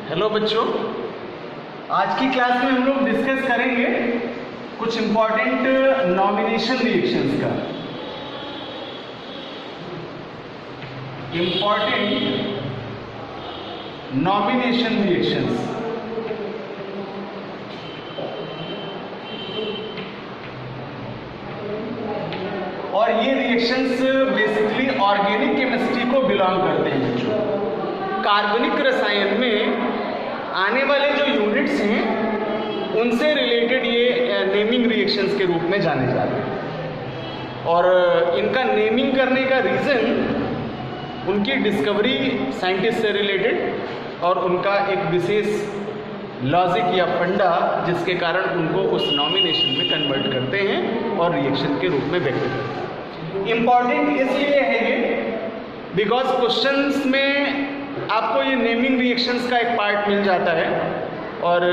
Hello बच्चों, आज की क्लास में हम लोग डिस्कस करेंगे कुछ इंपॉर्टेंट नॉमिनेशन रिएक्शंस का। Important nomination reactions. और ये रिएक्शंस बेसिकली ऑर्गेनिक केमिस्ट्री को बिलोंग करते हैं बच्चों। कार्बनिक रसायन में आने वाले जो यूनिट्स हैं उनसे रिलेटेड ये नेमिंग रिएक्शंस के रूप में जाने जाते हैं। और इनका नेमिंग करने का रीज़न उनकी डिस्कवरी साइंटिस्ट से रिलेटेड और उनका एक विशेष लॉजिक या फंडा जिसके कारण उनको उस नॉमिनेशन में कन्वर्ट करते हैं और रिएक्शन के रूप में व्यक्त करते हैं। इम्पॉर्टेंट इसलिए है ये बिकॉज क्वेश्चंस में आपको ये नेमिंग रिएक्शंस का एक पार्ट मिल जाता है और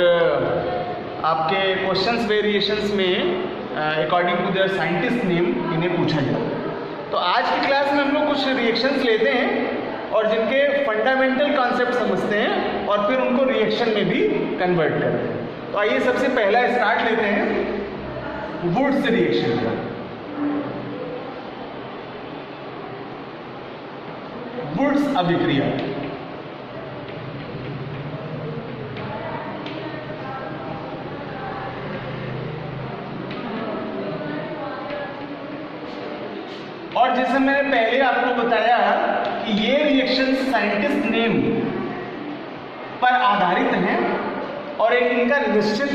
आपके क्वेश्चंस वेरिएशंस में according to their scientist name इन्हें पूछा जाता है। तो आज की क्लास में हम लोग कुछ रिएक्शंस लेते हैं और जिनके फंडामेंटल कॉन्सेप्ट समझते हैं और फिर उनको रिएक्शन में भी कन्वर्ट करते हैं। तो आइए सबसे पहला स्टार्ट लेते हैं वुड्स रिएक्शन का। वुड्स अभिक्रिया। और जैसे मैंने पहले आपको बताया कि ये रिएक्शन साइंटिस्ट नेम पर आधारित हैं और एक इनका निश्चित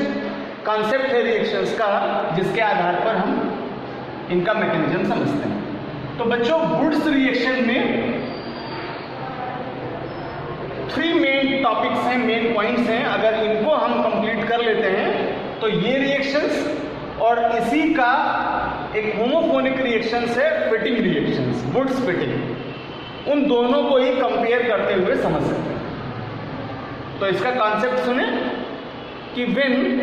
कॉन्सेप्ट है रिएक्शंस का जिसके आधार पर हम इनका मैकेनिज्म समझते हैं। तो बच्चों, वुड्स रिएक्शन में 3 मेन टॉपिक्स हैं, मेन पॉइंट्स हैं। अगर इनको हम कंप्लीट कर लेते हैं तो ये रिएक्शंस और इसी का एक होमोफोनिक रिएक्शंस है फिटिंग रिएक्शंस, वुड्स फिटिंग, उन दोनों को ही कंपेयर करते हुए समझ सकते हैं। तो इसका कॉन्सेप्ट सुने कि when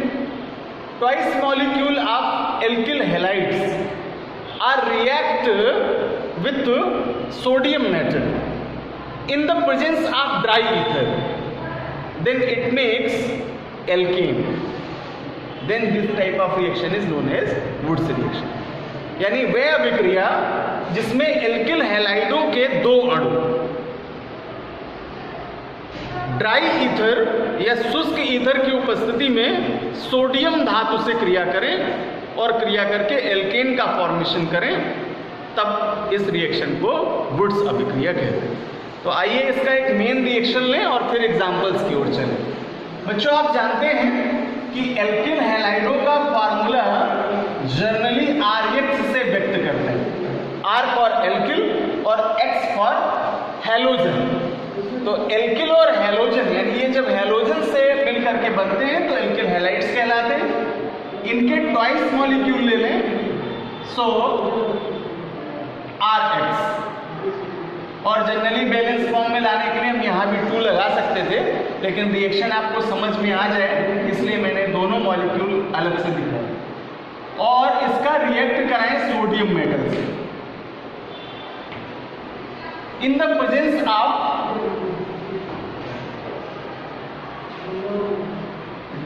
twice molecule of alkyl halides are react with sodium metal in the presence of dry ether, then it makes alkane. Then this type of reaction is known as Woods reaction. यानी वह अभिक्रिया जिसमें alkyl हैलाइडों के 2 अणु dry ether या शुष्क ether की उपस्थिति में सोडियम धातु से क्रिया करें और क्रिया करके एल्केन का फॉर्मेशन करें, तब इस रिएक्शन को वुड्स अभिक्रिया कहते हैं। तो आइए इसका एक मेन रिएक्शन लें और फिर एग्जांपल्स की ओर चलें। बच्चों, आप जानते हैं कि एल्किल हैलाइडों का फार्मूला जनरली RX से व्यक्त करते हैं। R फॉर एल्किल और X फॉर हैलोजन। तो एल्किल और हैलोजन यानी ये जब हैलोजन से मिल करके बनते हैं तो एल्किल हैलाइड्स कहलाते हैं। इनके ट्वाइस मॉलिक्यूल ले लें, सो RX। और जनरली बैलेंस फॉर्म में लाने के लिए हम यहाँ भी 2 लगा सकते थे, लेकिन रिएक्शन आपको समझ में आ जाए इसलिए मैंने दोनों मॉलिक्यूल अलग से दिखाए और इसका रिएक्ट कराएं सोडियम मेटल से in the presence of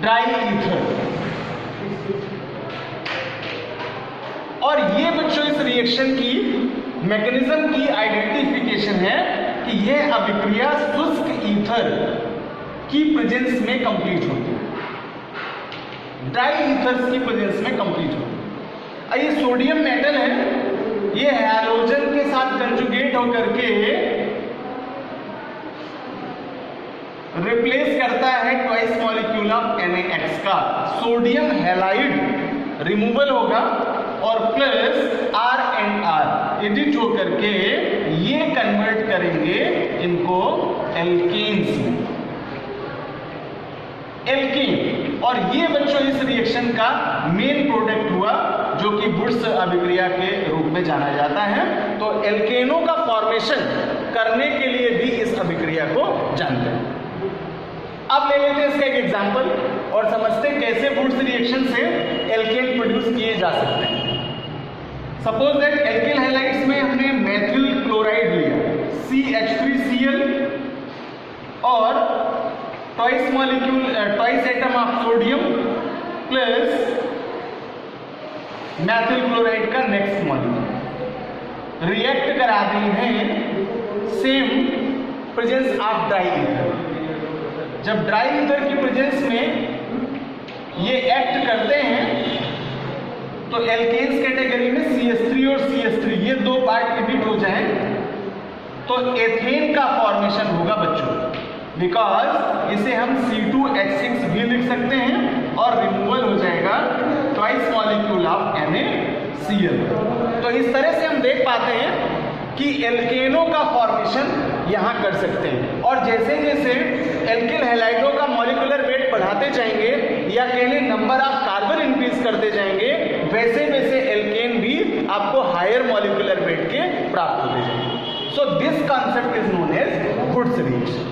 dry ether. और ये बच्चों इस रिएक्शन की मैकेनिज्म की आइडेंटिफिकेशन है कि यह अभिक्रिया शुष्क ईथर की प्रेजेंस में कंप्लीट होती है, ड्राई ईथर्स की प्रेजेंस में कंप्लीट होती है। ये सोडियम मेटल है, ये हैलोजन के साथ कंजुगेट होकर के रिप्लेस करता है ट्वाइस मॉलिक्यूल ऑफ NaX का। सोडियम हैलाइड रिमूवल होगा और plus R and R edit होकर के ये कन्वर्ट करेंगे इनको एल्केन्स में, एल्केन। और ये बच्चों इस रिएक्शन का मेन प्रोडक्ट हुआ जो कि वुड्स अभिक्रिया के रूप में जाना जाता है। तो एल्केनों का फॉर्मेशन करने के लिए भी इस अभिक्रिया को जानते हैं। अब ले लेते हैं इसका एक एग्जांपल और समझते हैं कैसे वुड्स रिएक्शन से एल्केन प्रोड्यूस किए जा सकते हैं। सपोज दैट एल्किल हैलाइड्स में हमने मेथिल क्लोराइड लिया CH3Cl और twice atom of sodium plus Maithil chloride का नेक्स्ट मॉलिक्यूल रिएक्ट कराते हैं same presence of dry ether. जब ड्राई ईथर की प्रेजेंस में ये एक्ट करते हैं तो एल्केन्स कैटेगरी में CH3 और CH3 ये दो पार्ट एडिट हो जाएं तो एथेन का फॉर्मेशन होगा बच्चों, बिकॉज इसे हम C2H6 भी लिख सकते हैं और रिमूवल हो जाएगा ट्वाइस मॉलिक्यूल ऑफ NaCl। तो इस तरह से हम देख पाते हैं कि एल्केनों का फॉर्मेशन यहाँ कर सकते हैं, और जैसे जैसे एल्किल हैलाइडों का मॉलिक्यूलर वेट बढ़ाते जाएंगे या कह लें नंबर ऑफ कार्बन इंक्रीज करते जाएंगे, वैसे वैसे एल्केन भी आपको हायर मॉलिक्यूलर वेट के प्राप्त होते जाएंगे। So this concept is known as Wurtz reaction.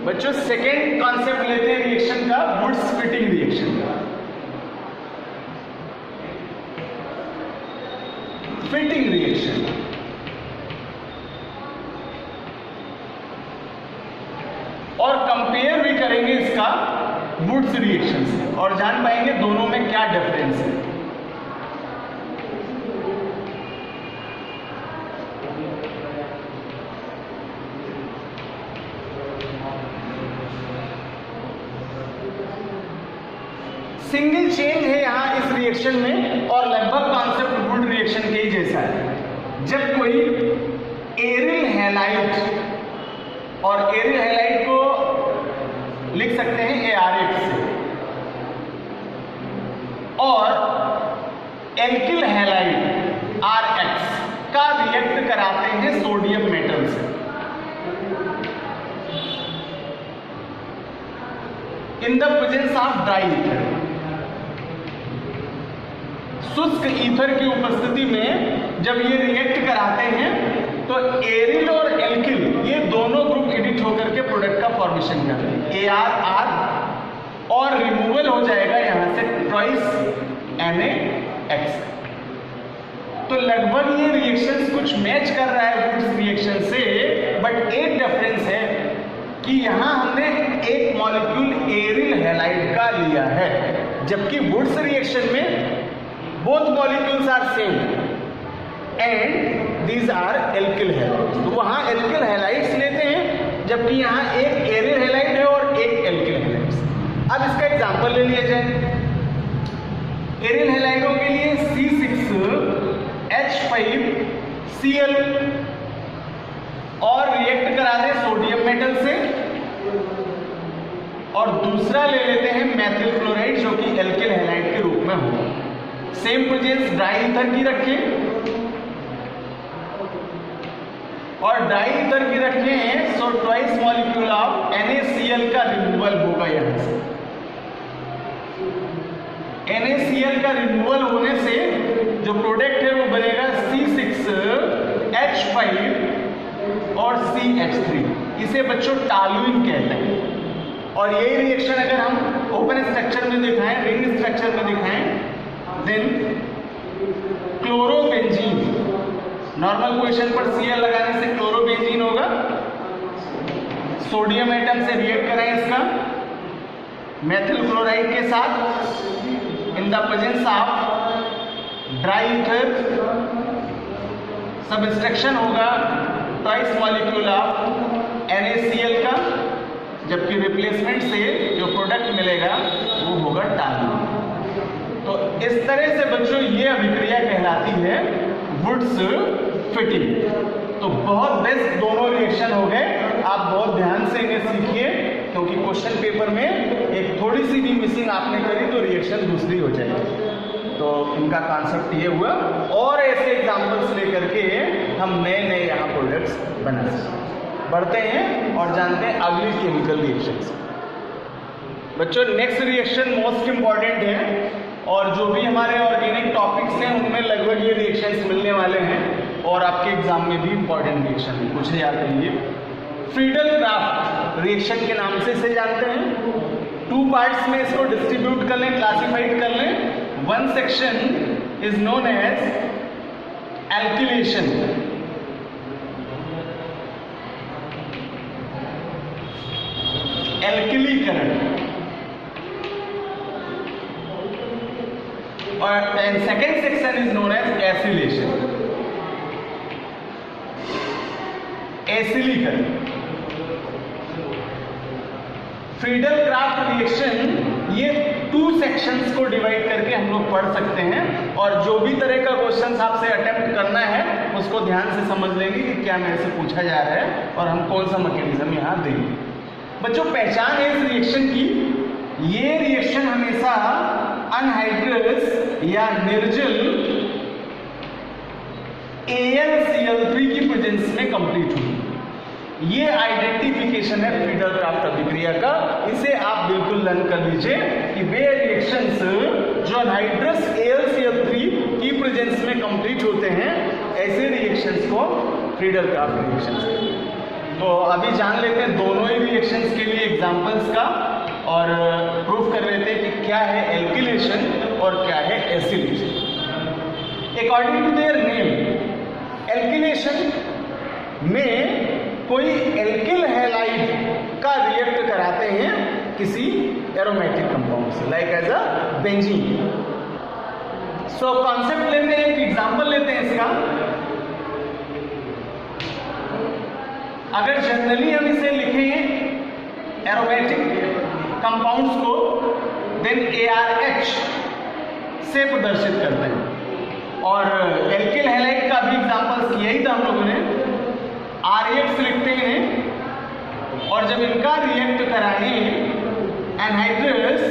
बच्चों सेकेंड कॉन्सेप्ट लेते हैं रिएक्शन का, वुड्स फिटिंग रिएक्शन का। फिटिंग रिएक्शन और कंपेयर भी करेंगे इसका वुड्स रिएक्शन से और जान पाएंगे दोनों में क्या डिफरेंस है। सिंगल चेन है यहां इस रिएक्शन में और लगभग कॉन्सेप्ट वुड रिएक्शन के ही जैसा है। जब कोई एरिल हैलाइड, और एरिल हैलाइड को लिख सकते हैं ArX से, और एल्किल हैलाइड RX का रिएक्ट कराते हैं सोडियम मेटल से। In the presence of dry ether, शुष्क ईथर की उपस्थिति में जब ये रिएक्ट कराते हैं तो एरिल और एल्किल ये दोनों ग्रुप एडिट होकर के प्रोडक्ट का फॉर्मेशन करते हैं ArR, और रिमूवल हो जाएगा यहां से ट्वाइस NaX। तो लगभग ये रिएक्शंस कुछ मैच कर रहा है वुड्स रिएक्शन से, बट एक डिफरेंस है कि यहां हमने एक मॉलिक्यूल एरिल हैलाइड का लिया है, जबकि वुड्स रिएक्शन में both molecules are same and these are alkyl halides। तो वहां alkyl halides लेते हैं, जबकि यहां एक aryl halide है और एक alkyl halides। अब इसका एग्जांपल ले लिया जाए। aryl halides के लिए C6H5Cl और रिएक्ट करा दें सोडियम मेटल से, और दूसरा ले लेते हैं मैथिल क्लोराइड जो कि एल्किल हैलाइड के रूप में होगा। सेम प्रेजेंस ड्राई ईथर की रखें और ड्राई ईथर की रखें, so twice molecule of NaCl का रिमूवल होगा यहां से। NaCl का रिमूवल होने से जो प्रोडक्ट है वो बनेगा C6H5 और CH3। इसे बच्चों टॉलुइन कहते हैं। और यही रिएक्शन अगर हम ओपन स्ट्रक्चर में दिखाएं, रिंग स्ट्रक्चर में दिखाएं, देन क्लोरोबेंजीन, नॉर्मल पोजीशन पर Cl लगाने से क्लोरोबेंजीन होगा। सोडियम एटम से रिएक्ट कराएं इसका मैथिल क्लोराइड के साथ in the presence of dry ether, subtraction होगा ट्वाइस मॉलिक्यूल ऑफ NaCl का, जबकि रिप्लेसमेंट से जो प्रोडक्ट मिलेगा वो होगा टॉलुइन। तो इस तरह से बच्चों ये अभिक्रिया कहलाती है वुड्स फिटिंग। तो बहुत बेस्ट दोनों रिएक्शन हो गए, आप बहुत ध्यान से इन्हें सीखिए, क्योंकि क्वेश्चन पेपर में एक थोड़ी सी भी मिसिंग आपने करी तो रिएक्शन दूसरी हो जाएगी। तो इनका कॉन्सेप्ट ये हुआ, और ऐसे एग्जाम्पल्स लेकर के हम नए नए यहाँ प्रोडक्ट्स बना सकते। बढ़ते हैं और जानते हैं अगली केमिकल रिएक्शंस। बच्चों नेक्स्ट रिएक्शन मोस्ट इम्पॉर्टेंट है, और जो भी हमारे ऑर्गेनिक टॉपिक्स हैं उनमें लगभग ये रिएक्शंस मिलने वाले हैं, और आपके एग्जाम में भी इंपॉर्टेंट रिएक्शन है, कुछ याद रखिए। फ्रीडल क्राफ्ट रिएक्शन के नाम से इसे जानते हैं। 2 पार्ट्स में इसको डिस्ट्रीब्यूट कर लें, क्लासिफाइड कर लें। One section is known as alkylation एल्किलीकरण, और second section is known as acylation, एसिलीकरण। फ्रीडल क्राफ्ट रिएक्शन ये 2 सेक्शंस को डिवाइड करके हम लोग पढ़ सकते हैं, और जो भी तरह का क्वेश्चंस आपसे अटेम्प्ट करना है उसको ध्यान से समझ लेंगे कि क्या मेरे से पूछा जा रहा है और हम कौन सा मैकेनिज्म यहाँ देंगे। बच्चों, पहचान है इस रिएक्शन की, ये रिएक्शन हमेशा अनहाइड्रस या निर्जल AlCl3 की प्रेजेंस में कंप्लीट हुई। ये आइडेंटिफिकेशन है फ्रीडल क्राफ्ट अभिक्रिया का, इसे आप बिल्कुल लर्न कर लीजिए कि वे रिएक्शंस जो अनहाइड्रस AlCl3 की प्रेजेंस में कंप्लीट होते हैं, ऐसे रिएक्शंस को फ्रीडल क्राफ्ट रिएक्शंस कहते हैं। तो अभी जान लेते हैं दोनों ही रिएक्शंस के लिए एग्जांपल्स का, और प्रूफ कर लेते हैं कि क्या है एल्किलेशन और क्या है acylation. According to their name, alkylation में कोई एल्किल हैलाइड का रिएक्ट कराते हैं किसी एरोमेटिक कंपाउंड से, like as a benzene. So concept लेते हैं, एक एग्जांपल लेते हैं इसका। अगर जनरली हम इसे लिखें एरोमेटिक कंपाउंड्स को, देन ARH से प्रदर्शित करते हैं, और एल्किल हैलाइड का भी एग्जांपल्स किया ही था हम लोगों ने, RH लिखते हैं, और जब इनका रिएक्ट कराएं एनहाइड्रस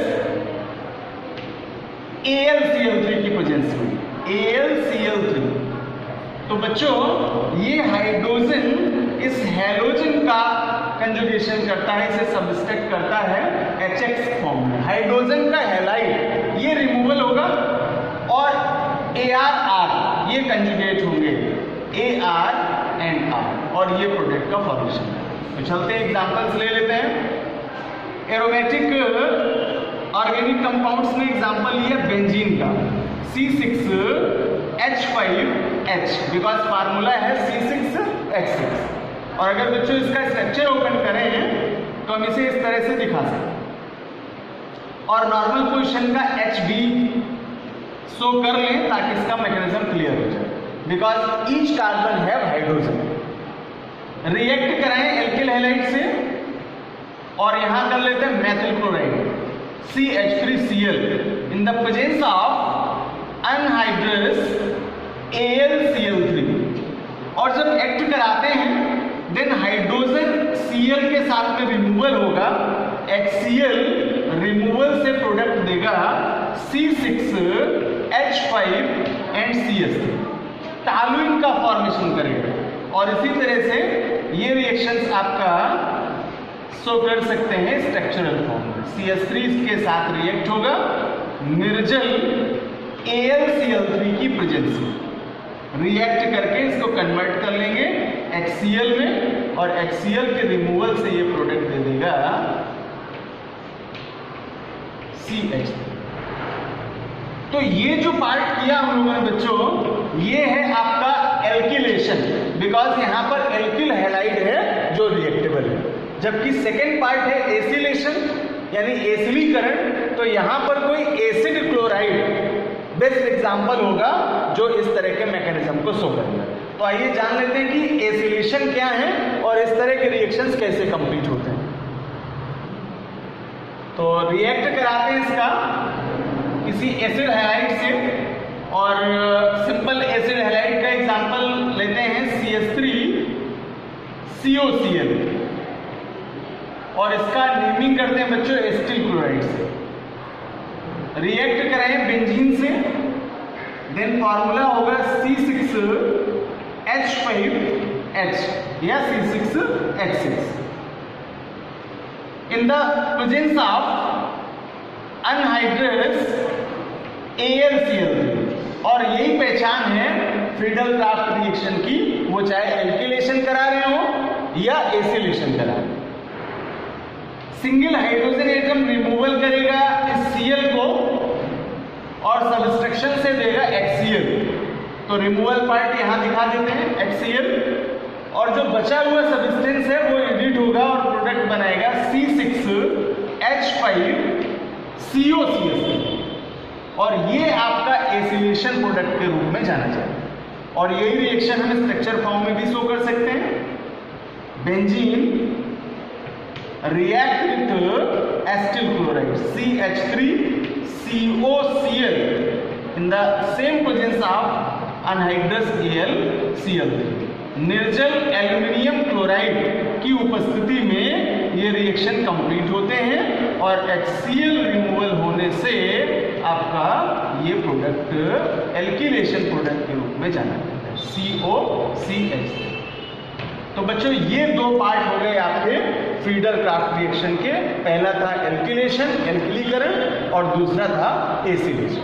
AlCl3 की प्रेजेंस में, AlCl3, तो बच्चों ये हाइड्रोजन इस हैलोजन का कंजुगेशन करता है, इसे सब्सट्रैक्ट करता है HX फॉर्म में। हाइड्रोजन का हैलाइड ये रिमूवल होगा, और ArR ये कंजुगेट होंगे, AR एंड R, और ये प्रोडक्ट का फॉर्मेशन है। तो चलते हैं एग्जांपल्स ले लेते हैं। एरोमेटिक ऑर्गेनिक कंपाउंड्स में एग्जांपल लिया बेंजीन का, C6H5H, बिकॉज फार्मूला है C6H6। और अगर बच्चों इसका स्ट्रक्चर ओपन करें तो हम इसे इस तरह से दिखा सकते हैं, और नॉर्मल पोजीशन का HB शो कर लें ताकि इसका मैकेनिज्म क्लियर हो जाए, because each carbon have hydrogen. React कराएं एल्किल हैलाइड से, और यहां कर लेते हैं methyl chloride CH3Cl in the presence of anhydrous AlCl3, और जब एक्ट कराते हैं देन हाइड्रोजन Cl के साथ में रिमूवल होगा, HCl रिमूवल से प्रोडक्ट देगा C6H5 एंड CS3, टॉलुइन का फॉर्मेशन करेगा। और इसी तरह से ये रिएक्शंस आपका शो कर सकते हैं स्ट्रक्चरल फॉर्म में। CS3 के साथ रिएक्ट होगा निर्जल AlCl3 की प्रेजेंस में, रिएक्ट करके इसको कन्वर्ट कर लेंगे HCl में, और HCl के रिमूवल से ये प्रोडक्ट दे देगा CH3। तो ये जो पार्ट किया हम लोगों ने बच्चों, ये है आपका एल्किलेशन, बिकॉज यहाँ पर एल्किल हैलाइड है जो रिएक्टेबल है। जबकि सेकेंड पार्ट है एसिलेशन यानी एसिलीकरण, तो यहाँ पर कोई एसिड क्लोराइड बेस्ट एग्जाम्पल होगा जो इस तरह के मैकेनिज्म को शो करेगा। तो आइए जान लेते हैं कि एसिलेशन क्या है और इस तरह के रिएक्शंस कैसे कंप्लीट होते हैं। तो रिएक्ट कराते हैं इसका किसी एसिड हैलाइड से, और सिंपल एसिड हैलाइड का एग्जांपल लेते हैं CH3COCl, और इसका नेमिंग करते हैं बच्चों एसिटिल क्लोराइड से। रिएक्ट करें बेंजीन से, देन फॉर्मूला होगा C6H5H या C6H6 in the presence of anhydrous AlCl3। और यही पहचान है फ्रीडल क्राफ्ट रिएक्शन की, वो चाहे एल्किलेशन करा रहे हो या एसिलेशन करा रहे हो। सिंगल हाइड्रोजन एटम रिमूवल करेगा इस Cl को और सब्सट्रैक्शन से देगा HCl। तो रिमूवल पार्ट यहां दिखा देते हैं HCl, और जो बचा हुआ सब्सटेंस है वो एडिट होगा और प्रोडक्ट बनाएगा C6H5COCS, और ये आपका एसिलेशन प्रोडक्ट के रूप में जाना जाएगा। और यही रिएक्शन हम स्ट्रक्चर फॉर्म में भी शो कर सकते हैं। Benzene react with acetyl chloride CH3COCl in the same presence of anhydrous AlCl3। निर्जल एल्यूमिनियम क्लोराइड की उपस्थिति में ये रिएक्शन कंप्लीट होते हैं और HCl रिमूवल होने से आपका ये प्रोडक्ट एल्किलेशन प्रोडक्ट के रूप में जाना जाता है COCH। तो बच्चों ये दो पार्ट हो गए आपके फ्रीडल क्राफ्ट रिएक्शन के। पहला था एल्किलेशन, एल्किलीकरण, और दूसरा था एसिलेशन।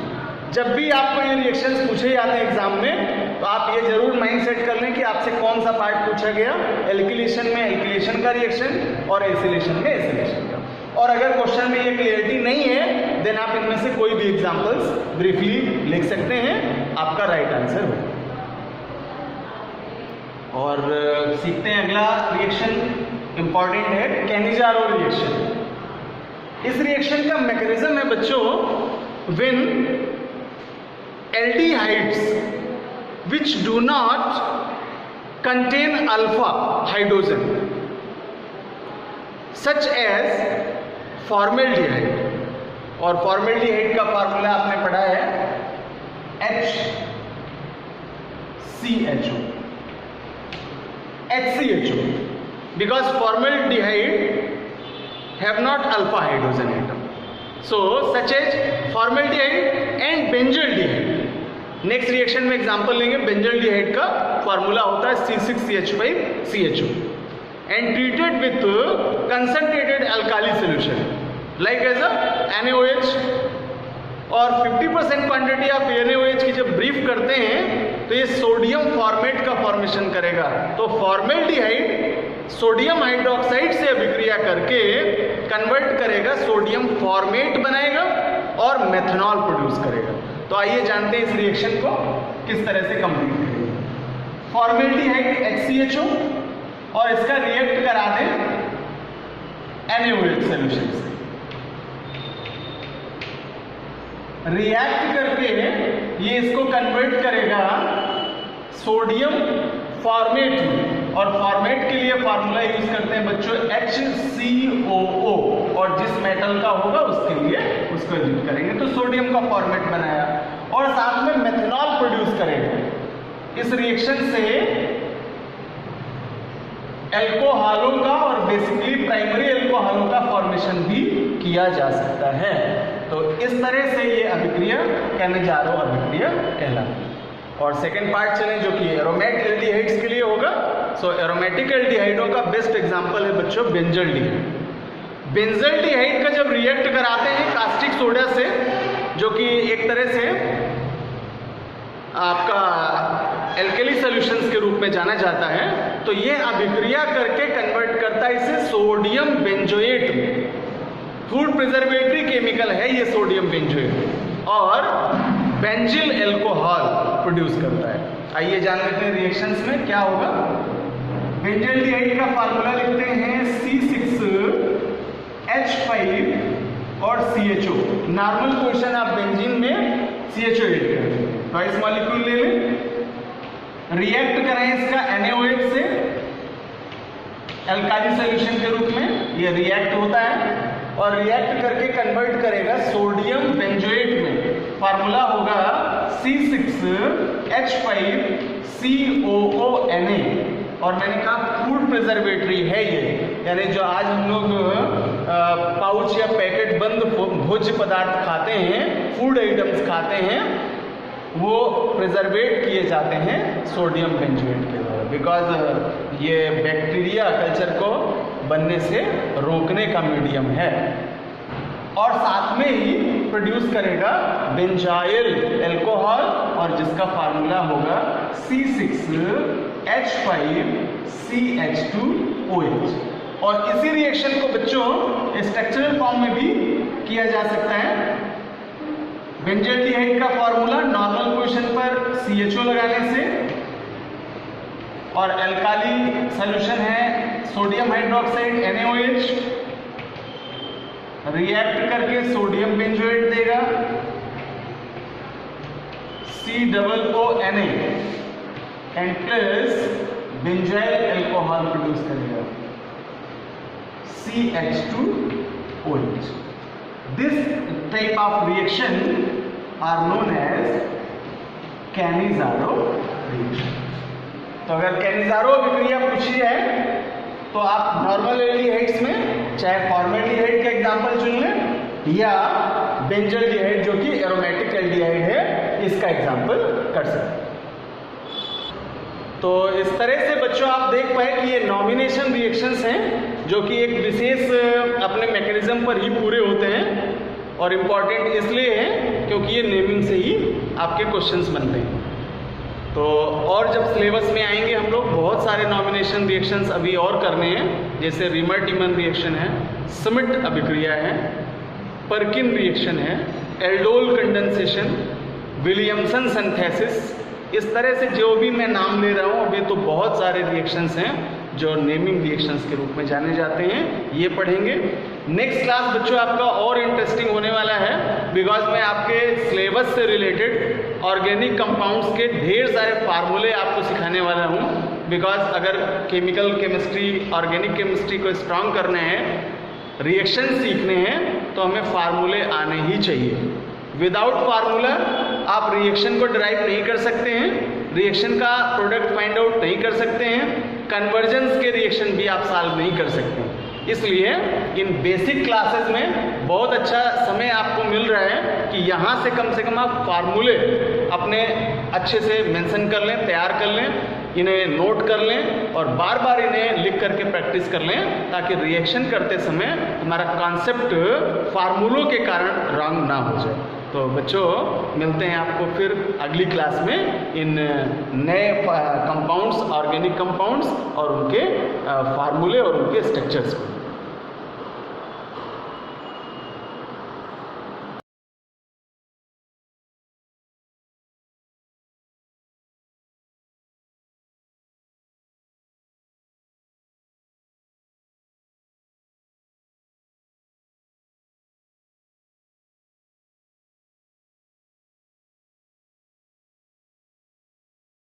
जब भी आपको ये रिएक्शंस पूछे जाते हैं एग्जाम में तो आप ये जरूर माइंड सेट कर लें कि आपसे कौन सा पार्ट पूछा गया, एल्किलेशन में एल्किलेशन का रिएक्शन और एसिलेशन में एसिलेशन का। और अगर क्वेश्चन में ये क्लियरिटी नहीं है देन आप इनमें से कोई भी एग्जांपल्स ब्रीफली लिख सकते हैं, आपका राइट आंसर होगा। और सीखते हैं अगला रिएक्शन, इंपॉर्टेंट है कैनिजारो रिएक्शन। इस रिएक्शन का मैकेनिज्म है बच्चों, when aldehydes which do not contain alpha hydrogen such as formaldehyde, और formaldehyde का फार्मूला आपने पढ़ा है HCHO, because formaldehyde have not alpha hydrogen atom, so such as formaldehyde and benzaldehyde। Next reaction में example लेंगे, benzaldehyde का formula होता है C6CH5CHO and treated with concentrated alkali solution like as a NaOH, और 50% quantity of NaOH की जब brief करते हैं तो ये सोडियम फॉर्मेट का फॉर्मेशन करेगा। तो फॉर्मेल्डिहाइड सोडियम हाइड्रोक्साइड से अभिक्रिया करके कन्वर्ट करेगा, सोडियम फॉर्मेट बनाएगा और मेथनॉल प्रोड्यूस करेगा। तो आइए जानते हैं इस रिएक्शन को किस तरह से कंप्लीट करेंगे। फॉर्मेल्डिहाइड HCHO और इसका रिएक्ट करा दें NaOH सॉल्यूशन से, रिएक्ट करके ये इसको कन्वर्ट करेगा सोडियम फॉर्मेट में, और फॉर्मेट के लिए फार्मूला यूज करते हैं बच्चों HCOO, और जिस मेटल का होगा उसके लिए उसको यूज करेंगे। तो सोडियम का फॉर्मेट बनाया और साथ में मेथनॉल प्रोड्यूस करेगा। इस रिएक्शन से एल्कोहलों का और बेसिकली प्राइमरी एल्कोहलों का फॉर्मेशन भी किया जा सकता है। तो इस तरह से ये अभिक्रिया कैनिजारो अभिक्रिया कहलाती है। और सेकेंड पार्ट चलें जो कि एरोमेट एल्डिहाइड्स के लिए होगा। सो एरोमेटिक एल्डिहाइडों का बेस्ट एग्जांपल है बच्चों बेंजल्डिहाइड। बेंजल्डिहाइड का जब रिएक्ट कराते हैं कास्टिक सोडा से, जो कि एक तरह से आपका एल्कली सॉल्यूशंस के रूप में जाना जाता है, तो ये अभिक्रिया करके कन्वर्ट करता है इसे सोडियम बेंजोएट में। फूड प्रिजर्वेटरी केमिकल है ये सोडियम बेंजोएट, और बेंजिल अल्कोहल प्रोड्यूस करता है। आइए जान लेते हैं रिएक्शंस में क्या होगा। बेंजल्डिहाइड का फार्मूला लिखते हैं C6H5 और CHO। नॉर्मल पोजीशन आप बेंजीन में CHO ऐड करें, ट्वाइस मॉलिक्यूल ले लें, रिएक्ट करें इसका NaOH से अल्काली सॉल्यूशन के रूप में, ये रिएक्ट होता है और रिएक्ट करके कन्वर्ट करेगा सोडियम बेंजोएट में। फार्मूला होगा C6H5COONA, और मैंने कहा फूड प्रिजर्वेटरी है ये, यानी जो आज हम लोग पाउच या पैकेट बंद भोज्य पदार्थ खाते हैं, फूड आइटम्स खाते हैं, वो प्रिजर्वेट किए जाते हैं सोडियम बेंजोएट के द्वारा, बिकॉज ये बैक्टीरिया कल्चर को बनने से रोकने का मीडियम है। और साथ में ही प्रोड्यूस करेगा बेंजाइल अल्कोहल, और जिसका फार्मूला होगा C6H5CH2OH। और इसी रिएक्शन को बच्चों स्ट्रक्चरल फॉर्म में भी किया जा सकता है। बेंजल्डिहाइड का फार्मूला नॉर्मल पोजीशन पर CHO लगाने से, और एल्काली सॉल्यूशन है सोडियम हाइड्रोक्साइड NaOH, रिएक्ट करके सोडियम बेंजोएट देगा, COONA and plus benzyl alcohol produce करेगा, CH2OH. This type of reaction are known as Cannizzaro reaction. तो अगर कैनिज़ारो अभिक्रिया पूछी है तो आप नॉर्मल एल्डिहाइड्स में चाहे फॉर्मेल्डिहाइड का एग्जांपल चुन लें या बेंजल्डिहाइड जो कि एरोमेटिक एल्डिहाइड है इसका एग्जांपल कर सकते हैं। तो इस तरह से बच्चों आप देख पाए कि ये नॉमिनेशन रिएक्शंस हैं जो कि एक विशेष अपने मैकेनिज्म पर ही पूरे होते हैं और इम्पॉर्टेंट इसलिए है क्योंकि ये नेमिंग से ही आपके क्वेश्चंस बनते हैं। तो और जब सिलेबस में आएंगे हम लोग बहुत सारे नॉमिनेशन रिएक्शंस अभी और करने हैं, जैसे रीमर-टीमन रिएक्शन है, स्मिट अभिक्रिया है, पर्किन रिएक्शन है, एल्डोल कंडेंसेशन, विलियमसन सिंथेसिस, इस तरह से जो भी मैं नाम ले रहा हूँ अभी तो बहुत सारे रिएक्शंस हैं जो नेमिंग रिएक्शंस के रूप में जाने जाते हैं, ये पढ़ेंगे। नेक्स्ट क्लास बच्चों आपका और इंटरेस्टिंग होने वाला है बिकॉज मैं आपके सिलेबस से रिलेटेड ऑर्गेनिक कंपाउंड्स के ढेर सारे फार्मूले आपको सिखाने वाला हूँ। बिकॉज अगर केमिकल केमिस्ट्री ऑर्गेनिक केमिस्ट्री को स्ट्रॉन्ग करना है, रिएक्शन सीखने हैं तो हमें फार्मूले आने ही चाहिए। विदाउट फार्मूला आप रिएक्शन को डिराइव नहीं कर सकते हैं, रिएक्शन का प्रोडक्ट फाइंड आउट नहीं कर सकते हैं, कन्वर्जेंस के रिएक्शन भी आप सॉल्व नहीं कर सकते हैं। इसलिए इन बेसिक क्लासेस में बहुत अच्छा समय आपको मिल रहा है कि यहाँ से कम आप फार्मूले अपने अच्छे से मेंशन कर लें, तैयार कर लें, इन्हें नोट कर लें और बार बार इन्हें लिख करके प्रैक्टिस कर लें ताकि रिएक्शन करते समय हमारा कॉन्सेप्ट फार्मूलों के कारण रॉन्ग ना हो जाए। तो बच्चों मिलते हैं आपको फिर अगली क्लास में इन नए कंपाउंड्स, ऑर्गेनिक कंपाउंड्स और उनके फार्मूले और उनके स्ट्रक्चर्स को।